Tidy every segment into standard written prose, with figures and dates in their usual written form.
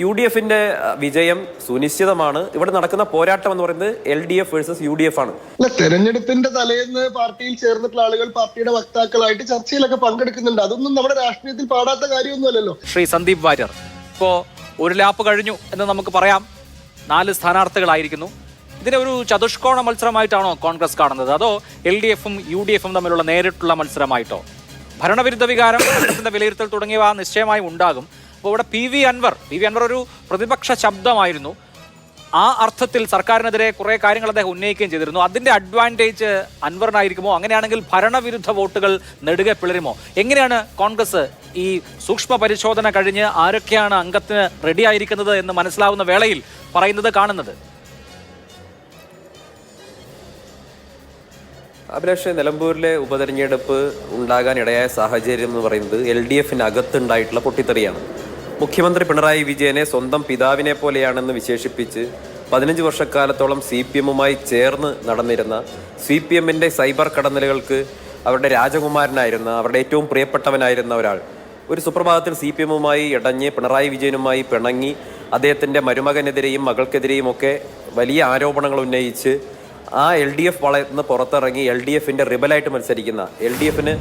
UDFന്റെ വിജയം സുനിശ്ചിതമാണ്. ഇവിടെ നടക്കുന്ന പോരാട്ടം എന്ന് പറയുന്നത് LDF വേഴ്സസ് UDF ആണ്. അല്ല, തെരഞ്ഞെടുപ്പിന്റെ തലേന്ന് പാർട്ടിയിൽ ചേർന്നിട്ടുള്ള ആളുകൾ പാർട്ടിയുടെ വക്താക്കളായിട്ട് ചർച്ചയിലൊക്കെ പങ്കെടുക്കുന്നുണ്ട്. അതൊന്നും നമ്മുടെ രാഷ്ട്രീയത്തിൽ പാടാത്ത കാര്യമൊന്നുമല്ലല്ലോ. ശ്രീ സന്ദീപ് വാര്യർ, ഇപ്പോ ഒരു ലാപ്പ് കഴിഞ്ഞു എന്ന് നമുക്ക് പറയാം. 4 സ്ഥാനാർത്ഥികളായിരിക്കുന്നു. ഇതിനെ ഒരു ചതുഷ്കോണ മത്സരമായിട്ടാണോ കോൺഗ്രസ് കാണുന്നത്, അതോ LDFും UDFും തമ്മിലുള്ള നേരിട്ടുള്ള മത്സരമായിട്ടോ? ഭരണവിരുദ്ധ വികാരം, വിലയിരുത്തൽ തുടങ്ങിയവ നിശ്ചയമായി ഉണ്ടാകും. അപ്പോൾ ഇവിടെ പി വി അൻവർ ഒരു പ്രതിപക്ഷ ശബ്ദമായിരുന്നു. ആ അർത്ഥത്തിൽ സർക്കാരിനെതിരെ കുറേ കാര്യങ്ങൾ അദ്ദേഹം ഉന്നയിക്കുകയും ചെയ്തിരുന്നു. അതിൻ്റെ അഡ്വാൻറ്റേജ് അൻവറിനായിരിക്കുമോ? അങ്ങനെയാണെങ്കിൽ ഭരണവിരുദ്ധ വോട്ടുകൾ നെടുകെ പിളരുമോ? എങ്ങനെയാണ് കോൺഗ്രസ് ഈ സൂക്ഷ്മ പരിശോധന കഴിഞ്ഞ് ആരൊക്കെയാണ് അംഗത്തിന് റെഡി ആയിരിക്കുന്നത് എന്ന് മനസ്സിലാവുന്ന വേളയിൽ പറയുന്നത് കാണുന്നത്? അഭിലാഷ്, നിലമ്പൂരിലെ ഉപതെരഞ്ഞെടുപ്പ് ഉണ്ടാകാനിടയായ സാഹചര്യം എന്ന് പറയുന്നത് LDFിനകത്തുണ്ടായിട്ടുള്ള പൊട്ടിത്തെറിയാണ്. മുഖ്യമന്ത്രി പിണറായി വിജയനെ സ്വന്തം പിതാവിനെ പോലെയാണെന്ന് വിശേഷിപ്പിച്ച് 15 വർഷക്കാലത്തോളം CPMുമായി ചേർന്ന് നടന്നിരുന്ന CPMന്റെ സൈബർ കടന്നലുകൾക്ക് അവരുടെ രാജകുമാരനായിരുന്ന, അവരുടെ ഏറ്റവും പ്രിയപ്പെട്ടവനായിരുന്ന ഒരാൾ ഒരു സുപ്രഭാതത്തിൽ CPMുമായി ഇടഞ്ഞ് പിണറായി വിജയനുമായി പിണങ്ങി അദ്ദേഹത്തിൻ്റെ മരുമകനെതിരെയും മകൾക്കെതിരെയും ഒക്കെ വലിയ ആരോപണങ്ങൾ ഉന്നയിച്ച് ആ LDF വളയത്തിൽ നിന്ന് പുറത്തിറങ്ങി LDFന്റെ റിബലായിട്ട് മത്സരിക്കുന്ന, LDFന്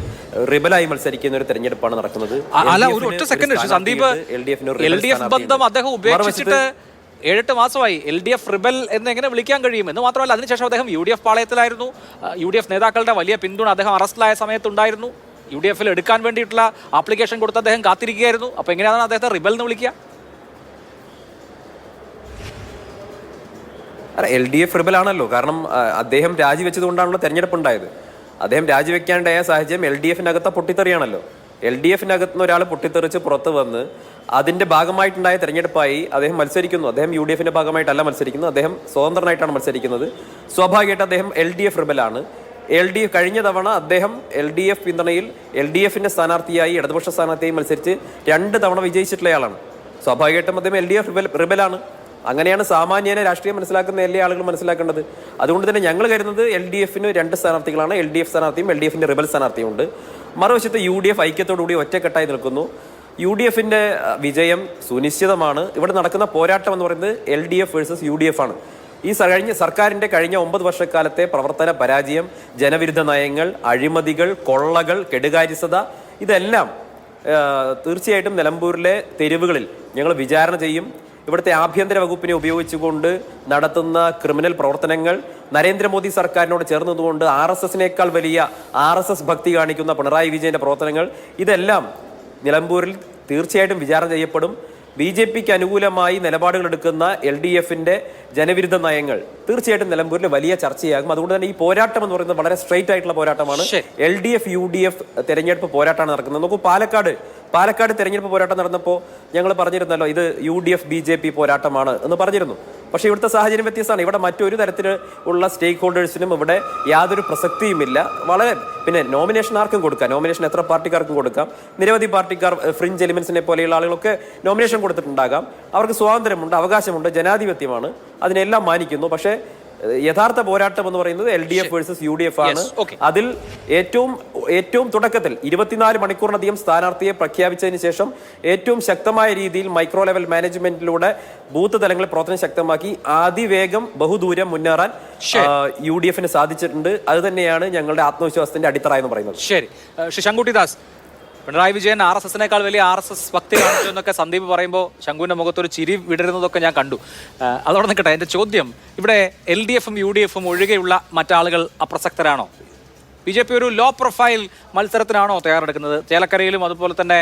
റിബലായി മത്സരിക്കുന്ന ഒരു തെരഞ്ഞെടുപ്പാണ് നടക്കുന്നത്. LDF ബന്ധം അദ്ദേഹം ഉപേക്ഷിച്ചിട്ട് 7-8 മാസമായി. LDF റിബൽ എന്ന് എങ്ങനെ വിളിക്കാൻ കഴിയും? എന്ന് മാത്രമല്ല, അതിനുശേഷം അദ്ദേഹം UDF പാളയത്തിലായിരുന്നു. UDF നേതാക്കളുടെ വലിയ പിന്തുണ അദ്ദേഹം അറസ്റ്റിലായ സമയത്തുണ്ടായിരുന്നു. UDFൽ എടുക്കാൻ വേണ്ടിയിട്ടുള്ള ആപ്ലിക്കേഷൻ കൊടുത്ത് അദ്ദേഹം കാത്തിരിക്കുകയായിരുന്നു. അപ്പോൾ എങ്ങനെയാണ് അദ്ദേഹത്തെ റിബൽ എന്ന് വിളിക്കുക? LDF റിബലാണല്ലോ. കാരണം അദ്ദേഹം രാജിവെച്ചത് കൊണ്ടാണല്ലോ തെരഞ്ഞെടുപ്പ് ഉണ്ടായത്. അദ്ദേഹം രാജിവെക്കാണ്ടായ സാഹചര്യം LDFനകത്ത പൊട്ടിത്തെറിയാണല്ലോ. LDFനകത്ത് നിന്ന് ഒരാൾ പൊട്ടിത്തെറിച്ച് പുറത്ത് വന്ന് അതിന്റെ ഭാഗമായിട്ടുണ്ടായ തെരഞ്ഞെടുപ്പായി അദ്ദേഹം മത്സരിക്കുന്നു. അദ്ദേഹം UDFന്റെ ഭാഗമായിട്ടല്ല മത്സരിക്കുന്നത്, അദ്ദേഹം സ്വതന്ത്രനായിട്ടാണ് മത്സരിക്കുന്നത്. സ്വാഭാവികമായിട്ട് അദ്ദേഹം LDF റിബലാണ്. LDF കഴിഞ്ഞ തവണ അദ്ദേഹം LDF പിന്തുണയിൽ LDFന്റെ സ്ഥാനാർത്ഥിയായി, ഇടതുപക്ഷ സ്ഥാനാർത്ഥിയായി മത്സരിച്ച് 2 തവണ വിജയിച്ചിട്ടുള്ളയാളാണ്. സ്വാഭാവികമായിട്ടും അദ്ദേഹം LDF റിബലാണ്. അങ്ങനെയാണ് സാമാന്യനെ രാഷ്ട്രീയം മനസ്സിലാക്കുന്ന എല്ലാ ആളുകളും മനസ്സിലാക്കേണ്ടത്. അതുകൊണ്ട് തന്നെ ഞങ്ങൾ കരുതുന്നത് LDFന് 2 സ്ഥാനാർത്ഥികളാണ്. LDF സ്ഥാനാർത്ഥിയും LDFന്റെ റിബൽ സ്ഥാനാർത്ഥിയും ഉണ്ട്. മറുവശത്ത് UDF ഐക്യത്തോടുകൂടി ഒറ്റക്കെട്ടായി നിൽക്കുന്നു. UDFന്റെ വിജയം സുനിശ്ചിതമാണ്. ഇവിടെ നടക്കുന്ന പോരാട്ടം എന്ന് പറയുന്നത് LDF വേഴ്സസ് UDF ആണ്. ഈ സർക്കാരിന്റെ കഴിഞ്ഞ 9 വർഷക്കാലത്തെ പ്രവർത്തന പരാജയം, ജനവിരുദ്ധ നയങ്ങൾ, അഴിമതികൾ, കൊള്ളകൾ, കെടുകാര്യസ്ഥത, ഇതെല്ലാം തീർച്ചയായിട്ടും നിലമ്പൂരിലെ തെരുവുകളിൽ ഞങ്ങൾ വിചാരണ ചെയ്യും. ഇവിടുത്തെ ആഭ്യന്തര വകുപ്പിനെ ഉപയോഗിച്ചുകൊണ്ട് നടത്തുന്ന ക്രിമിനൽ പ്രവർത്തനങ്ങൾ, നരേന്ദ്രമോദി സർക്കാരിനോട് ചേർന്നതുകൊണ്ട് RSSനേക്കാൾ വലിയ RSS ഭക്തി കാണിക്കുന്ന പിണറായി വിജയന്റെ പ്രവർത്തനങ്ങൾ, ഇതെല്ലാം നിലമ്പൂരിൽ തീർച്ചയായിട്ടും വിചാരണ ചെയ്യപ്പെടും. BJPക്ക് അനുകൂലമായി നിലപാടുകൾ എടുക്കുന്ന LDFന്റെ ജനവിരുദ്ധ നയങ്ങൾ തീർച്ചയായിട്ടും നിലമ്പൂരിൽ വലിയ ചർച്ചയാകും. അതുകൊണ്ട് തന്നെ ഈ പോരാട്ടം എന്ന് പറയുന്നത് വളരെ സ്ട്രെയിറ്റ് ആയിട്ടുള്ള പോരാട്ടമാണ്. LDF UDF തെരഞ്ഞെടുപ്പ് പോരാട്ടമാണ് നടക്കുന്നത്. നോക്കൂ, പാലക്കാട് തെരഞ്ഞെടുപ്പ് പോരാട്ടം നടന്നപ്പോൾ ഞങ്ങൾ പറഞ്ഞിരുന്നല്ലോ, ഇത് UDF BJP പോരാട്ടമാണ് എന്ന് പറഞ്ഞിരുന്നു. പക്ഷേ ഇവിടുത്തെ സാഹചര്യം വ്യത്യസ്തമാണ്. ഇവിടെ മറ്റൊരു തരത്തിലുള്ള സ്റ്റേക്ക് ഹോൾഡേഴ്സിനും ഇവിടെ യാതൊരു പ്രസക്തിയുമില്ല. പിന്നെ നോമിനേഷൻ ആർക്കും കൊടുക്കാം, നോമിനേഷൻ എത്ര പാർട്ടിക്കാർക്കും കൊടുക്കാം. നിരവധി പാർട്ടിക്കാർ, ഫ്രിഞ്ച് എലിമെന്റ്സിനെ പോലെയുള്ള ആളുകളൊക്കെ നോമിനേഷൻ കൊടുത്തിട്ടുണ്ടാകാം. അവർക്ക് സ്വാതന്ത്ര്യമുണ്ട്, അവകാശമുണ്ട്, ജനാധിപത്യമാണ്, അതിനെല്ലാം മാനിക്കുന്നു. പക്ഷേ യഥാർത്ഥ പോരാട്ടം എന്ന് പറയുന്നത് LDF വേഴ്സസ് UDF ആണ്. അതിൽ ഏറ്റവും തുടക്കത്തിൽ 24 മണിക്കൂറിനധികം സ്ഥാനാർത്ഥിയെ പ്രഖ്യാപിച്ചതിന് ശേഷം ഏറ്റവും ശക്തമായ രീതിയിൽ മൈക്രോ ലെവൽ മാനേജ്മെന്റിലൂടെ ബൂത്ത് തലങ്ങളിൽ പ്രവർത്തനം ശക്തമാക്കി അതിവേഗം ബഹുദൂരം മുന്നേറാൻ UDFന് സാധിച്ചിട്ടുണ്ട്. അത് തന്നെയാണ് ഞങ്ങളുടെ ആത്മവിശ്വാസത്തിന്റെ അടിത്തറ എന്ന് പറയുന്നത്. ശരി, ശങ്കുട്ടിദാസ്, പിണറായി വിജയൻ RSSനേക്കാൾ വലിയ RSS ഭക്തി കാണിച്ചു എന്നൊക്കെ സന്ദീപ് പറയുമ്പോൾ ശങ്കുവിൻ്റെ മുഖത്തൊരു ചിരി വിടരുന്നതൊക്കെ ഞാൻ കണ്ടു. അതോടെ നിൽക്കട്ടെ, എൻ്റെ ചോദ്യം, ഇവിടെ LDFും UDFും ഒഴികെയുള്ള മറ്റാളുകൾ അപ്രസക്തരാണോ? BJP ഒരു ലോ പ്രൊഫൈൽ മത്സരത്തിനാണോ തയ്യാറെടുക്കുന്നത്? ചേലക്കരയിലും അതുപോലെ തന്നെ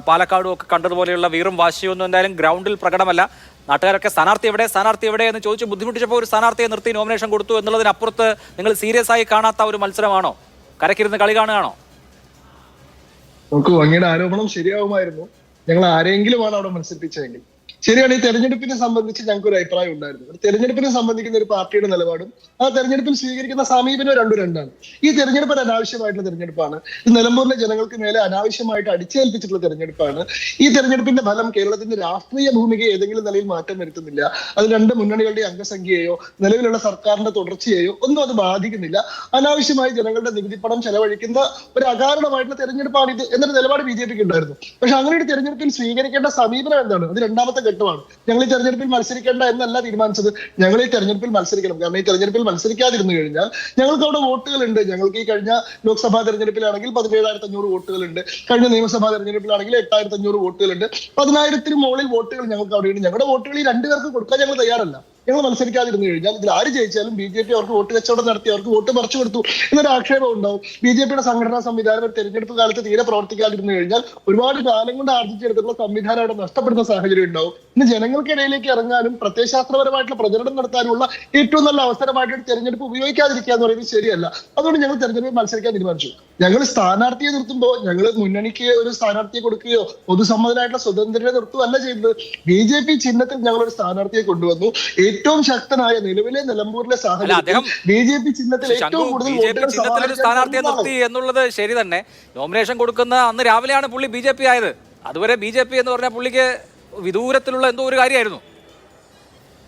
പാലക്കാടും ഒക്കെ കണ്ടതുപോലെയുള്ള വീറും വാശിയൊന്നും എന്തായാലും ഗ്രൗണ്ടിൽ പ്രകടമല്ല. നാട്ടുകാരൊക്കെ സ്ഥാനാർത്ഥി എവിടെ എന്ന് ചോദിച്ച് ബുദ്ധിമുട്ടിച്ചപ്പോൾ ഒരു സ്ഥാനാർത്ഥിയെ നിർത്തി നോമിനേഷൻ കൊടുത്തു എന്നുള്ളതിനപ്പുറത്ത് നിങ്ങൾ സീരിയസ് ആയി കാണാത്ത ഒരു മത്സരമാണോ? കരക്കിരുന്ന് കളി കാണുകയാണോ? നമുക്ക് അങ്ങയുടെ ആരോപണം ശരിയാവുമായിരുന്നു, ഞങ്ങൾ ആരെങ്കിലുമാണ് അവിടെ മത്സരിപ്പിച്ചതെങ്കിൽ. ശരിയാണ്, ഈ തെരഞ്ഞെടുപ്പിനെ സംബന്ധിച്ച് ഞങ്ങൾക്ക് ഒരു അഭിപ്രായം ഉണ്ടായിരുന്നു. തെരഞ്ഞെടുപ്പിനെ സംബന്ധിക്കുന്ന ഒരു പാർട്ടിയുടെ നിലപാടും ആ തെരഞ്ഞെടുപ്പിൽ സ്വീകരിക്കുന്ന സമീപനം രണ്ടാണ്. ഈ തെരഞ്ഞെടുപ്പ് ഒരു അനാവശ്യമായിട്ടുള്ള തെരഞ്ഞെടുപ്പാണ്. ഇത് നിലമ്പൂരിലെ ജനങ്ങൾക്ക് മേലെ അനാവശ്യമായിട്ട് അടിച്ചേൽപ്പിച്ചിട്ടുള്ള തെരഞ്ഞെടുപ്പാണ്. ഈ തെരഞ്ഞെടുപ്പിന്റെ ഫലം കേരളത്തിന്റെ രാഷ്ട്രീയ ഭൂമികയെ ഏതെങ്കിലും നിലയിൽ മാറ്റം വരുത്തുന്നില്ല. അത് 2 മുന്നണികളുടെ അംഗസംഖ്യയെയോ നിലവിലുള്ള സർക്കാരിന്റെ തുടർച്ചയെയോ ഒന്നും അത് ബാധിക്കുന്നില്ല. അനാവശ്യമായി ജനങ്ങളുടെ നികുതി പണം ചെലവഴിക്കുന്ന ഒരു അകാരണമായിട്ടുള്ള തെരഞ്ഞെടുപ്പാണ് ഇത് എന്നൊരു നിലപാട് BJPക്ക് ഉണ്ടായിരുന്നു. പക്ഷെ അങ്ങനെ ഒരു തെരഞ്ഞെടുപ്പിൽ സ്വീകരിക്കേണ്ട സമീപനം എന്താണ്? അത് രണ്ടാമത്തെ രണ്ടാമത്തെ ഘട്ടമാണ്. ഞങ്ങൾ ഈ തെരഞ്ഞെടുപ്പിൽ മത്സരിക്കേണ്ട എന്നല്ല തീരുമാനിച്ചത്, ഞങ്ങൾ ഈ തെരഞ്ഞെടുപ്പിൽ മത്സരിക്കണം. കാരണം ഈ തെരഞ്ഞെടുപ്പിൽ മത്സരിക്കാതിരുന്നു കഴിഞ്ഞാൽ ഞങ്ങൾക്ക് അവിടെ വോട്ടുകളുണ്ട്. ഞങ്ങൾക്ക് ഈ കഴിഞ്ഞ ലോക്സഭാ തെരഞ്ഞെടുപ്പിലാണെങ്കിൽ 17,500 വോട്ടുകളുണ്ട്, കഴിഞ്ഞ നിയമസഭാ തെരഞ്ഞെടുപ്പിലാണെങ്കിൽ 8,500 വോട്ടുകളുണ്ട്. 10,000-ന് മുകളിൽ വോട്ടുകൾ ഞങ്ങൾക്ക് അവിടെയുണ്ട്. ഞങ്ങളുടെ വോട്ടുകൾ ഈ രണ്ടുപേർക്ക് കൊടുക്കാൻ ഞങ്ങൾ തയ്യാറല്ല. ഞങ്ങൾ മത്സരിക്കാതിരുന്നു കഴിഞ്ഞാൽ ഇതിൽ ആര് ജയിച്ചാലും BJP അവർക്ക് വോട്ട് കച്ചവടം നടത്തി, അവർക്ക് വോട്ട് മറിച്ചു കൊടുത്തു എന്നൊരു ആക്ഷേപം ഉണ്ടാവും. BJPയുടെ സംഘടനാ സംവിധാനം ഒരു തെരഞ്ഞെടുപ്പ് കാലത്ത് തീരെ പ്രവർത്തിക്കാതിരുന്നു കഴിഞ്ഞാൽ ഒരുപാട് കാലം കൊണ്ട് ആർജിച്ചെടുത്തിട്ടുള്ള സംവിധാനം അവിടെ നഷ്ടപ്പെടുന്ന സാഹചര്യം ഉണ്ടാവും. ഇന്ന് ജനങ്ങൾക്കിടയിലേക്ക് ഇറങ്ങാനും പ്രത്യയശാസ്ത്രപരമായിട്ടുള്ള പ്രചരണം നടത്താനുള്ള ഏറ്റവും നല്ല അവസരമായിട്ട് തെരഞ്ഞെടുപ്പ് ഉപയോഗിക്കാതിരിക്കുക എന്ന് പറയുന്നത് ശരിയല്ല. അതുകൊണ്ട് ഞങ്ങൾ തെരഞ്ഞെടുപ്പിൽ മത്സരിക്കാൻ തീരുമാനിച്ചു. ഞങ്ങൾ സ്ഥാനാർത്ഥിയെ നിർത്തുമ്പോൾ ഞങ്ങൾ മുന്നണിക്ക് ഒരു സ്ഥാനാർത്ഥിയെ കൊടുക്കുകയോ പൊതുസമ്മതനായിട്ടുള്ള സ്വതന്ത്രരെ നിർത്തുകയല്ല ചെയ്തത്. BJP ചിഹ്നത്തിൽ ഞങ്ങൾ ഒരു സ്ഥാനാർത്ഥിയെ കൊണ്ടുവന്നു. ഏറ്റവും ശക്തനായ നിലവിലെ നിലമ്പൂരിലെ സാഹചര്യം BJP ചിഹ്നത്തിൽ ഏറ്റവും കൂടുതൽ സ്ഥാനാർത്ഥിയെ നിർത്തി എന്നുള്ളത് ശരി തന്നെ. നോമിനേഷൻ കൊടുക്കുന്ന അന്ന് രാവിലെയാണ് പുള്ളി BJP ആയത്. അതുവരെ BJP എന്ന് പറഞ്ഞാൽ പുള്ളിക്ക് വിദൂരത്തിലുള്ള എന്തോ ഒരു കാര്യമായിരുന്നു.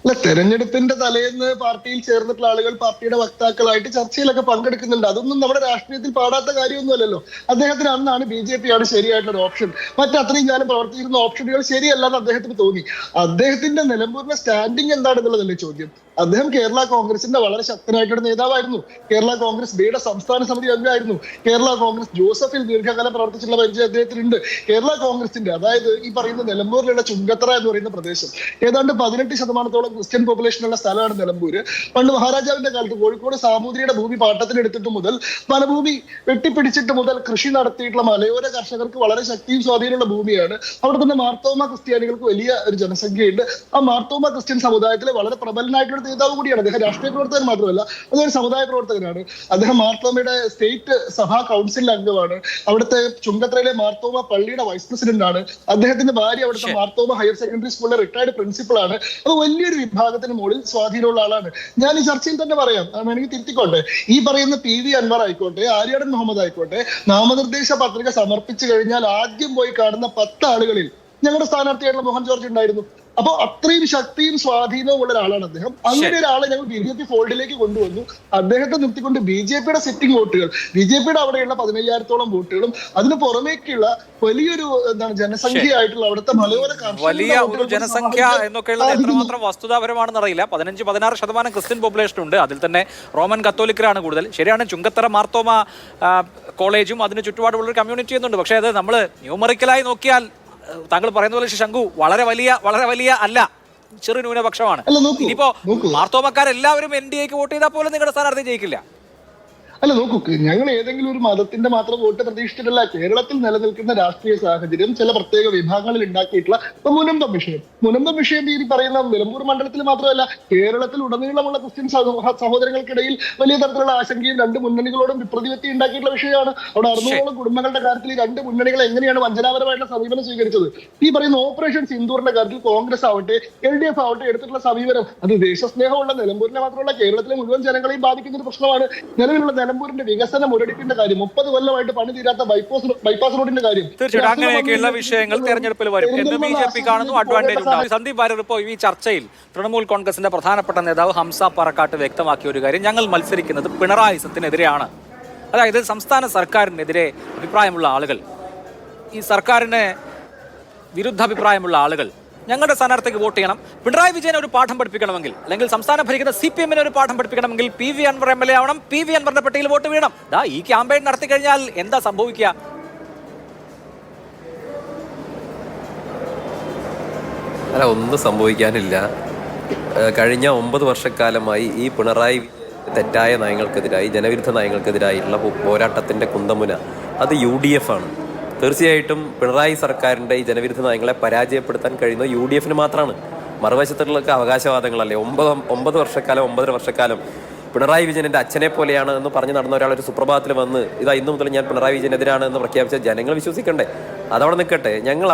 അല്ല, തെരഞ്ഞെടുപ്പിന്റെ തലേന്ന് പാർട്ടിയിൽ ചേർന്നിട്ടുള്ള ആളുകൾ പാർട്ടിയുടെ വക്താക്കളായിട്ട് ചർച്ചയിലൊക്കെ പങ്കെടുക്കുന്നുണ്ട്. അതൊന്നും നമ്മുടെ രാഷ്ട്രീയത്തിൽ പാടാത്ത കാര്യമൊന്നുമല്ലല്ലോ. അദ്ദേഹത്തിന് അന്നാണ് BJP ആണ് ശരിയായിട്ടുള്ള ഓപ്ഷൻ, മറ്റത്രയും കാലം പ്രവർത്തിച്ചിരുന്ന ഓപ്ഷനുകൾ ശരിയല്ലെന്ന് അദ്ദേഹത്തിന് തോന്നി. അദ്ദേഹത്തിന്റെ നിലമ്പൂരിലെ സ്റ്റാൻഡിങ് എന്താണെന്നുള്ളതല്ലേ ചോദ്യം. അദ്ദേഹം കേരള കോൺഗ്രസിന്റെ വളരെ ശക്തനായിട്ടൊരു നേതാവായിരുന്നു. കേരള കോൺഗ്രസ് ബിയുടെ സംസ്ഥാന സമിതി അംഗമായിരുന്നു. കേരള കോൺഗ്രസ് ജോസഫിൽ ദീർഘകാലം പ്രവർത്തിച്ചിട്ടുള്ള പരിചയം അദ്ദേഹത്തിനുണ്ട്. കേരള കോൺഗ്രസിന്റെ, അതായത് ഈ പറയുന്ന നിലമ്പൂരിലുള്ള ചുങ്കത്തറ എന്ന് പറയുന്ന പ്രദേശം ഏതാണ്ട് 18% ക്രിസ്ത്യൻ പോപ്പുലേഷനുള്ള സ്ഥലമാണ് നിലമ്പൂര്. പണ്ട് മഹാരാജാവിന്റെ കാലത്ത് കോഴിക്കോട് സാമൂതിരിയുടെ ഭൂമി പാട്ടത്തിനെടുത്തിട്ട് മുതൽ വനഭൂമി വെട്ടിപ്പിടിച്ചിട്ട് മുതൽ കൃഷി നടത്തിയിട്ടുള്ള മലയോര കർഷകർക്ക് വളരെ ശക്തിയും സ്വാധീനമുള്ള ഭൂമിയാണ്. അവിടെ തന്നെ മാർത്തോമ ക്രിസ്ത്യാനികൾക്ക് വലിയ ഒരു ജനസംഖ്യയുണ്ട്. ആ മാർത്തോമ ക്രിസ്ത്യൻ സമുദായത്തിലെ വളരെ പ്രബലനായിട്ടുള്ള നേതാവ് കൂടിയാണ് അദ്ദേഹം. രാഷ്ട്രീയ പ്രവർത്തകൻ മാത്രമല്ല, അതൊരു സമുദായ പ്രവർത്തകനാണ്. അദ്ദേഹം മാർത്തോമയുടെ സ്റ്റേറ്റ് സഭാ കൗൺസിൽ അംഗമാണ്. അവിടുത്തെ ചുങ്കത്തറയിലെ മാർത്തോമ പള്ളിയുടെ വൈസ് പ്രസിഡന്റ് ആണ്. അദ്ദേഹത്തിന്റെ ഭാര്യ അവിടുത്തെ മാർത്തോമ ഹയർ സെക്കൻഡറി സ്കൂളിലെ റിട്ടയർഡ് പ്രിൻസിപ്പൾ ആണ്. അത് വലിയൊരു വിഭാഗത്തിന് മുകളിൽ സ്വാധീനമുള്ള ആളാണ്. ഞാൻ ഈ ചർച്ചയിൽ തന്നെ പറയാം, എനിക്ക് തിരുത്തിക്കോട്ടെ, ഈ പറയുന്ന PV അൻവർ ആയിക്കോട്ടെ, ആര്യാടൻ മുഹമ്മദ് ആയിക്കോട്ടെ, നാമനിർദ്ദേശ പത്രിക സമർപ്പിച്ചു കഴിഞ്ഞാൽ ആദ്യം പോയി കാണുന്ന 10 ആളുകളിൽ ഞങ്ങളുടെ സ്ഥാനാർത്ഥിയായിട്ടുള്ള മോഹൻ ജോർജ് ഉണ്ടായിരുന്നു. അപ്പൊ അത്രയും ശക്തിയും സ്വാധീനവും ഉള്ള ഒരാളാണ് അദ്ദേഹം. അങ്ങനെ ഒരാളെ ഞങ്ങൾ BJP ഫോൾഡിലേക്ക് കൊണ്ടുവന്നു. അദ്ദേഹത്തെ നിർത്തിക്കൊണ്ട് BJPയുടെ സിറ്റിംഗ് വോട്ടുകൾ, BJPയുടെ അവിടെയുള്ള 15,000-ഓളം വോട്ടുകളും അതിന് പുറമേക്കുള്ള വലിയൊരു ജനസംഖ്യയായിട്ടുള്ള അവിടുത്തെ മലയോര വലിയ ഒരു ജനസംഖ്യ എന്നൊക്കെയുള്ളത് എത്രമാത്രം വസ്തുതാപരമാണെന്ന് അറിയില്ല. 15-16% ക്രിസ്ത്യൻ പോപ്പുലേഷൻ ഉണ്ട്. അതിൽ തന്നെ റോമൻ കത്തോലിക്കരാണ് കൂടുതൽ. ശരിയാണ്, ചുങ്കത്തറ മാർത്തോമ കോളേജും അതിന് ചുറ്റുപാടുള്ള ഒരു കമ്മ്യൂണിറ്റി എന്നുണ്ട്. പക്ഷേ അത് നമ്മൾ ന്യൂമറിക്കലായി നോക്കിയാൽ താങ്കൾ പറയുന്ന പോലെ ശംഖു വളരെ വലിയ അല്ല, ചെറു ന്യൂനപക്ഷമാണ്. ഇനിയിപ്പോ മാർത്തോമക്കാരെല്ലാവരും NDAക്ക് വോട്ട് ചെയ്താൽ പോലും നിങ്ങളുടെ സ്ഥാനാർത്ഥി ജയിക്കില്ല. അല്ല, നോക്കൂ, ഞങ്ങൾ ഏതെങ്കിലും ഒരു മതത്തിന്റെ മാത്രം വോട്ട് പ്രതീക്ഷിച്ചിട്ടല്ല. കേരളത്തിൽ നിലനിൽക്കുന്ന രാഷ്ട്രീയ സാഹചര്യം ചില പ്രത്യേക വിഭാഗങ്ങളിൽ ഉണ്ടാക്കിയിട്ടുള്ള മുനമ്പം വിഷയം ഈ പറയുന്ന നിലമ്പൂർ മണ്ഡലത്തിൽ മാത്രമല്ല, കേരളത്തിൽ ഉടനീളമുള്ള ക്രിസ്ത്യൻ സഹോദരങ്ങൾക്കിടയിൽ വലിയ തരത്തിലുള്ള ആശങ്കയും 2 മുന്നണികളോടും പ്രതിപത്തി ഉണ്ടാക്കിയിട്ടുള്ള വിഷയമാണ്. അവിടെ 600ഓളം കുടുംബങ്ങളുടെ കാര്യത്തിൽ ഈ 2 മുന്നണികൾ എങ്ങനെയാണ് വഞ്ചനാപരമായിട്ടുള്ള സമീപനം സ്വീകരിച്ചത്. ഈ പറയുന്ന ഓപ്പറേഷൻ സിന്ദൂറിന്റെ കാര്യത്തിൽ കോൺഗ്രസ് ആവട്ടെ LDF ആവട്ടെ എടുത്തിട്ടുള്ള സമീപനം അത് ദേശസ്നേഹമുള്ള നിലമ്പൂരിനെ മാത്രമല്ല കേരളത്തിലെ മുഴുവൻ ജനങ്ങളെയും ബാധിക്കുന്ന ഒരു പ്രശ്നമാണ്. നിലവിലുള്ള നിലമ്പൂരിന്റെ വികസന മുരടിപ്പിന്റെ കാര്യം, 30 കൊല്ലമായിട്ട് പണി തീരാത്ത ബൈപ്പാസ് റോഡിന്റെ കാര്യം, തീർച്ചയായിട്ടും അങ്ങനെയൊക്കെയുള്ള വിഷയങ്ങൾ തെരഞ്ഞെടുപ്പിൽ വരും എന്ന് BJP കാണുന്നു. അഡ്വാൻറ്റേജ് ഉണ്ടാവും. സന്ദീപ് വാര്യർ ഇപ്പോൾ ഈ ചർച്ചയിൽ തൃണമൂൽ കോൺഗ്രസിന്റെ പ്രധാനപ്പെട്ട നേതാവ് ഹംസ പറക്കാട്ട് വ്യക്തമാക്കിയ ഒരു കാര്യം, ഞങ്ങൾ മത്സരിക്കുന്നത് പിണറായി സത്തിനെതിരെയാണ്. അതായത് സംസ്ഥാന സർക്കാരിനെതിരെ അഭിപ്രായമുള്ള ആളുകൾ, ഈ സർക്കാരിന് വിരുദ്ധാഭിപ്രായമുള്ള ആളുകൾ ഞങ്ങളുടെ സ്ഥാനാർത്ഥിക്ക് വോട്ട് ചെയ്യണം. പിണറായി വിജയനെ ഒരു പാഠം പഠിപ്പിക്കണമെങ്കിൽ, അല്ലെങ്കിൽ സംസ്ഥാനം ഭരിക്കുന്ന CPM-നെ ഒരു പാഠം പഠിപ്പിക്കണമെങ്കിൽ PV അൻവർ MLA ആവണം. PV അൻവറിന്റെ പട്ടികയിൽ വോട്ട് വീണം. ഈ ക്യാമ്പയിൻ നടത്തി കഴിഞ്ഞാൽ എന്താ സംഭവിക്കുക? അല്ല, ഒന്നും സംഭവിക്കാനില്ല. കഴിഞ്ഞ 9 വർഷക്കാലമായി ഈ പിണറായി തെറ്റായ നയങ്ങൾക്കെതിരായി, ജനവിരുദ്ധ നയങ്ങൾക്കെതിരായിട്ടുള്ള പോരാട്ടത്തിന്റെ കുന്തമുന അത് UDF ആണ്. തീർച്ചയായിട്ടും പിണറായി സർക്കാരിൻ്റെ ഈ ജനവിരുദ്ധ നയങ്ങളെ പരാജയപ്പെടുത്താൻ കഴിയുന്ന UDF-ന് മാത്രമാണ്. മറുവശത്തുള്ളൊക്കെ അവകാശവാദങ്ങളല്ലേ. 9 വർഷക്കാലം 9.5 വർഷക്കാലം പിണറായി വിജയൻ എൻ്റെ അച്ഛനെ പോലെയാണ് എന്ന് പറഞ്ഞ് നടന്ന ഒരാളൊരു സുപ്രഭാതത്തിൽ വന്ന് ഇന്ന് മുതൽ ഞാൻ പിണറായി വിജയനെതിരാണ് എന്ന് പ്രഖ്യാപിച്ച ജനങ്ങൾ വിശ്വസിക്കണ്ടേ? അതവിടെ നിൽക്കട്ടെ. ഞങ്ങൾ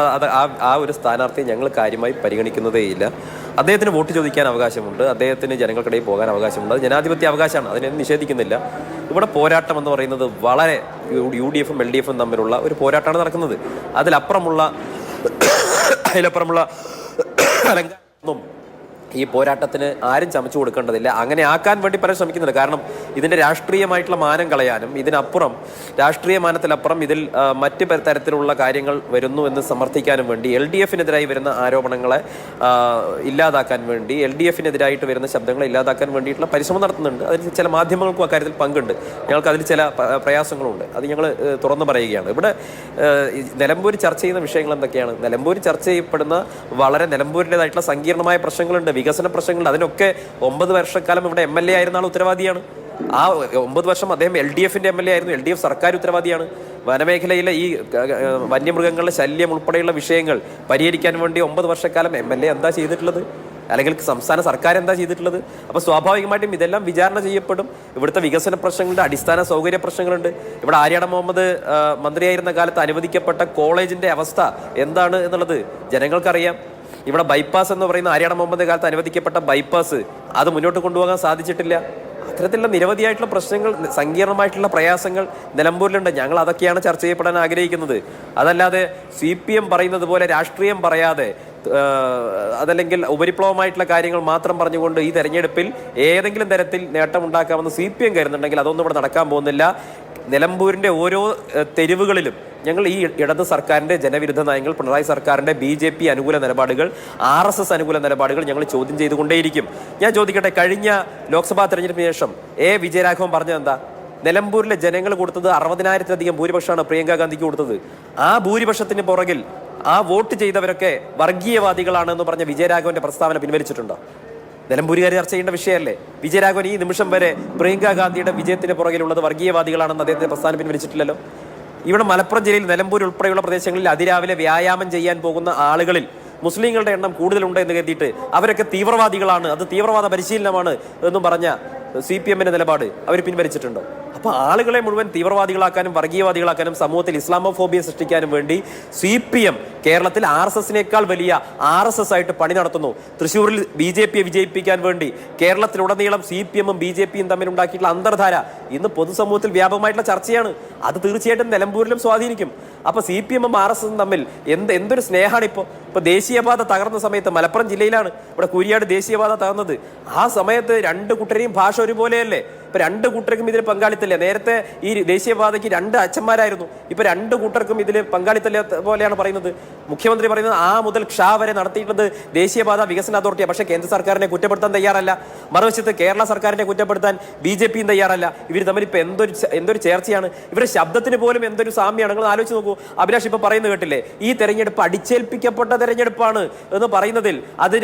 ആ ഒരു സ്ഥാനാർത്ഥിയെ ഞങ്ങൾ കാര്യമായി പരിഗണിക്കുന്നതേയില്ല. അദ്ദേഹത്തിന് വോട്ട് ചോദിക്കാൻ അവകാശമുണ്ട്, അദ്ദേഹത്തിന് ജനങ്ങൾക്കിടയിൽ പോകാൻ അവകാശമുണ്ട്. അത് ജനാധിപത്യ അവകാശമാണ്, അതിനൊന്നും നിഷേധിക്കുന്നില്ല. ഇവിടെ പോരാട്ടം എന്ന് പറയുന്നത് വളരെ UDF-ഉം LDF-ഉം തമ്മിലുള്ള ഒരു പോരാട്ടമാണ് നടക്കുന്നത്. അതിലപ്പുറമുള്ള അലങ്കാരമൊന്നും ഈ പോരാട്ടത്തിന് ആരും ചമച്ചു കൊടുക്കേണ്ടതില്ല. അങ്ങനെ ആക്കാൻ വേണ്ടി പലരും ശ്രമിക്കുന്നുണ്ട്. കാരണം ഇതിൻ്റെ രാഷ്ട്രീയമായിട്ടുള്ള മാനം കളയാനും ഇതിനപ്പുറം രാഷ്ട്രീയ മാനത്തിലപ്പുറം ഇതിൽ മറ്റ് തരത്തിലുള്ള കാര്യങ്ങൾ വരുന്നു എന്ന് സമർത്ഥിക്കാനും വേണ്ടി LDF-നെതിരായി വരുന്ന ആരോപണങ്ങളെ ഇല്ലാതാക്കാൻ വേണ്ടി LDF-നെതിരായിട്ട് വരുന്ന ശബ്ദങ്ങളെ ഇല്ലാതാക്കാൻ വേണ്ടിയിട്ടുള്ള പരിശ്രമം നടത്തുന്നുണ്ട്. അതിൽ ചില മാധ്യമങ്ങൾക്കും അക്കാര്യത്തിൽ പങ്കുണ്ട്. ഞങ്ങൾക്ക് അതിൽ ചില പ്രയാസങ്ങളുണ്ട്. അത് ഞങ്ങൾ തുറന്നു പറയുകയാണ്. ഇവിടെ നിലമ്പൂർ ചർച്ച ചെയ്യുന്ന വിഷയങ്ങൾ എന്തൊക്കെയാണ്? നിലമ്പൂർ ചർച്ച ചെയ്യപ്പെടുന്ന വളരെ നിലമ്പൂരിൻ്റെതായിട്ടുള്ള സങ്കീർണമായ പ്രശ്നങ്ങളുണ്ട്, വികസന പ്രശ്നങ്ങളുണ്ട്. അതിനൊക്കെ 9 വർഷക്കാലം ഇവിടെ MLA ആയിരുന്ന ആൾ ഉത്തരവാദിയാണ്. ആ 9 വർഷം അദ്ദേഹം LDF-ന്റെ MLA ആയിരുന്നു. LDF സർക്കാർ ഉത്തരവാദിയാണ്. വനമേഖലയിലെ ഈ വന്യമൃഗങ്ങളുടെ ശല്യം ഉൾപ്പെടെയുള്ള വിഷയങ്ങൾ പരിഹരിക്കാൻ വേണ്ടി 9 വർഷക്കാലം MLA എന്താ ചെയ്തിട്ടുള്ളത്? അല്ലെങ്കിൽ സംസ്ഥാന സർക്കാർ എന്താ ചെയ്തിട്ടുള്ളത്? അപ്പോൾ സ്വാഭാവികമായിട്ടും ഇതെല്ലാം വിചാരണ ചെയ്യപ്പെടും. ഇവിടുത്തെ വികസന പ്രശ്നങ്ങളുണ്ട്, അടിസ്ഥാന സൗകര്യ പ്രശ്നങ്ങളുണ്ട്. ഇവിടെ ആര്യാടൻ മുഹമ്മദ് മന്ത്രിയായിരുന്ന കാലത്ത് അനുവദിക്കപ്പെട്ട കോളേജിന്റെ അവസ്ഥ എന്താണ് എന്നുള്ളത് ജനങ്ങൾക്കറിയാം. ഇവിടെ ബൈപ്പാസ് എന്ന് പറയുന്ന ആര്യാടൻ മുഹമ്മദ് കാലത്ത് അനുവദിക്കപ്പെട്ട ബൈപ്പാസ് അത് മുന്നോട്ട് കൊണ്ടുപോകാൻ സാധിച്ചിട്ടില്ല. അത്തരത്തിലുള്ള നിരവധിയായിട്ടുള്ള പ്രശ്നങ്ങൾ, സങ്കീർണമായിട്ടുള്ള പ്രയാസങ്ങൾ നിലമ്പൂരിലുണ്ട്. ഞങ്ങൾ അതൊക്കെയാണ് ചർച്ച ചെയ്യപ്പെടാൻ ആഗ്രഹിക്കുന്നത്. അതല്ലാതെ CPM പറയുന്നത് പോലെ രാഷ്ട്രീയം പറയാതെ അതല്ലെങ്കിൽ ഉപരിപ്ലവമായിട്ടുള്ള കാര്യങ്ങൾ മാത്രം പറഞ്ഞുകൊണ്ട് ഈ തെരഞ്ഞെടുപ്പിൽ ഏതെങ്കിലും തരത്തിൽ നേട്ടമുണ്ടാക്കാമെന്ന് CPM കരുതുന്നുണ്ടെങ്കിൽ അതൊന്നും ഇവിടെ നടക്കാൻ പോകുന്നില്ല. നിലമ്പൂരിൻ്റെ ഓരോ തെരുവുകളിലും ഞങ്ങൾ ഈ ഇടത് സർക്കാരിൻ്റെ ജനവിരുദ്ധ നയങ്ങൾ, പിണറായി സർക്കാരിൻ്റെ BJP അനുകൂല നിലപാടുകൾ, RSS അനുകൂല നിലപാടുകൾ ഞങ്ങൾ ചോദ്യം ചെയ്തുകൊണ്ടേയിരിക്കും. ഞാൻ ചോദിക്കട്ടെ, കഴിഞ്ഞ ലോക്സഭാ തെരഞ്ഞെടുപ്പിന് ശേഷം വിജയരാഘവൻ പറഞ്ഞത് എന്താ? നിലമ്പൂരിലെ ജനങ്ങൾ കൊടുത്തത് 60,000-ലധികം ഭൂരിപക്ഷമാണ് പ്രിയങ്ക ഗാന്ധിക്ക് കൊടുത്തത്. ആ ഭൂരിപക്ഷത്തിന് പുറകിൽ ആ വോട്ട് ചെയ്തവരൊക്കെ വർഗീയവാദികളാണ് എന്ന് പറഞ്ഞ വിജയരാഘവന്റെ പ്രസ്താവന പിൻവലിച്ചിട്ടുണ്ടോ? നിലമ്പൂരുകാർ ചർച്ച ചെയ്യേണ്ട വിഷയമല്ലേ? വിജയരാഘവൻ ഈ നിമിഷം വരെ പ്രിയങ്ക ഗാന്ധിയുടെ വിജയത്തിന് പുറകിലുള്ളത് വർഗീയവാദികളാണെന്ന് അദ്ദേഹത്തിന്റെ പ്രസ്താവന പിൻവലിച്ചിട്ടില്ലല്ലോ. ഇവിടെ മലപ്പുറം ജില്ലയിൽ നിലമ്പൂർ ഉൾപ്പെടെയുള്ള പ്രദേശങ്ങളിൽ അതിരാവിലെ വ്യായാമം ചെയ്യാൻ പോകുന്ന ആളുകളിൽ മുസ്ലിങ്ങളുടെ എണ്ണം കൂടുതലുണ്ട് എന്ന് കരുതിയിട്ട് അവരൊക്കെ തീവ്രവാദികളാണ്, അത് തീവ്രവാദ പരിശീലനമാണ് എന്നും പറഞ്ഞ CPM-ന്റെ നിലപാട് അവർ പിൻവലിച്ചിട്ടുണ്ടോ? അപ്പോൾ ആളുകളെ മുഴുവൻ തീവ്രവാദികളാക്കാനും വർഗീയവാദികളാക്കാനും സമൂഹത്തിൽ ഇസ്ലാമോഫോബിയ സൃഷ്ടിക്കാനും വേണ്ടി CPM കേരളത്തിൽ RSS-നേക്കാൾ വലിയ RSS ആയിട്ട് പണി നടത്തുന്നു. തൃശ്ശൂരിൽ BJP-യെ വിജയിപ്പിക്കാൻ വേണ്ടി കേരളത്തിലുടനീളം CPM-ഉം BJP-യും തമ്മിലുണ്ടാക്കിയിട്ടുള്ള അന്തർധാര ഇന്ന് പൊതുസമൂഹത്തിൽ വ്യാപകമായിട്ടുള്ള ചർച്ചയാണ്. അത് തീർച്ചയായിട്ടും നിലമ്പൂരിലും സ്വാധീനിക്കും. അപ്പോൾ CPM-ഉം RSS-ഉം തമ്മിൽ എന്തൊരു സ്നേഹമാണ് ഇപ്പോൾ. ദേശീയപാത തകർന്ന സമയത്ത് മലപ്പുറം ജില്ലയിലാണ് ഇവിടെ കൂരിയാട് ദേശീയപാത തകർന്നത്. ആ സമയത്ത് രണ്ട് കൂട്ടരെയും ഭാഷ ഒരുപോലെയല്ലേ? ഇപ്പൊ രണ്ട് കൂട്ടർക്കും ഇതിൽ പങ്കാളിത്തമില്ല. നേരത്തെ ഈ ദേശീയപാതയ്ക്ക് 2 അച്ഛന്മാരായിരുന്നു. ഇപ്പൊ 2 കൂട്ടർക്കും ഇതിൽ പങ്കാളിത്തമില്ല പോലെയാണ് പറയുന്നത്. മുഖ്യമന്ത്രി പറയുന്നത് ആ മുതൽ ക്ഷ വരെ നടത്തിയിട്ടുള്ളത് ദേശീയപാത വികസന അതോറിറ്റിയാണ്. പക്ഷേ കേന്ദ്ര സർക്കാരിനെ കുറ്റപ്പെടുത്താൻ തയ്യാറല്ല. മറുവശത്ത് കേരള സർക്കാരിനെ കുറ്റപ്പെടുത്താൻ BJP-യും തയ്യാറല്ല. ഇവർ തമ്മിൽ ഇപ്പൊ എന്തൊരു ചേർച്ചയാണ്. ഇവരുടെ ശബ്ദത്തിന് പോലും എന്തൊരു സാമ്യമാണ്. നിങ്ങൾ ആലോചിച്ച് നോക്കൂ. അഭിലാഷ് ഇപ്പൊ പറയുന്നത് കേട്ടില്ലേ? ഈ തെരഞ്ഞെടുപ്പ് അടിച്ചേൽപ്പിക്കപ്പെട്ട തെരഞ്ഞെടുപ്പാണ് എന്ന് പറയുന്നതിൽ അത്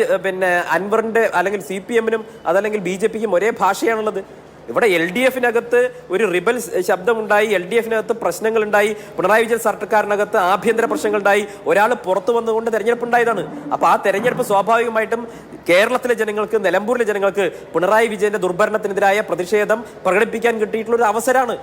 അൻവറിന്റെ അല്ലെങ്കിൽ CPM-നും അതല്ലെങ്കിൽ BJP-ക്കും ഒരേ ഭാഷയാണുള്ളത്. ഇവിടെ LDF-നകത്ത് ഒരു റിബൽ ശബ്ദമുണ്ടായി, LDF-നകത്ത് പ്രശ്നങ്ങളുണ്ടായി, പിണറായി വിജയൻ സർക്കാരിനകത്ത് ആഭ്യന്തര പ്രശ്നങ്ങളുണ്ടായി, ഒരാൾ പുറത്തു വന്നുകൊണ്ട് തെരഞ്ഞെടുപ്പ് ഉണ്ടായതാണ്. അപ്പോൾ ആ തെരഞ്ഞെടുപ്പ് സ്വാഭാവികമായിട്ടും കേരളത്തിലെ ജനങ്ങൾക്ക്, നിലമ്പൂരിലെ ജനങ്ങൾക്ക് പിണറായി വിജയന്റെ ദുർഭരണത്തിനെതിരായ പ്രതിഷേധം പ്രകടിപ്പിക്കാൻ കിട്ടിയിട്ടുള്ള ഒരു അവസരമാണ്.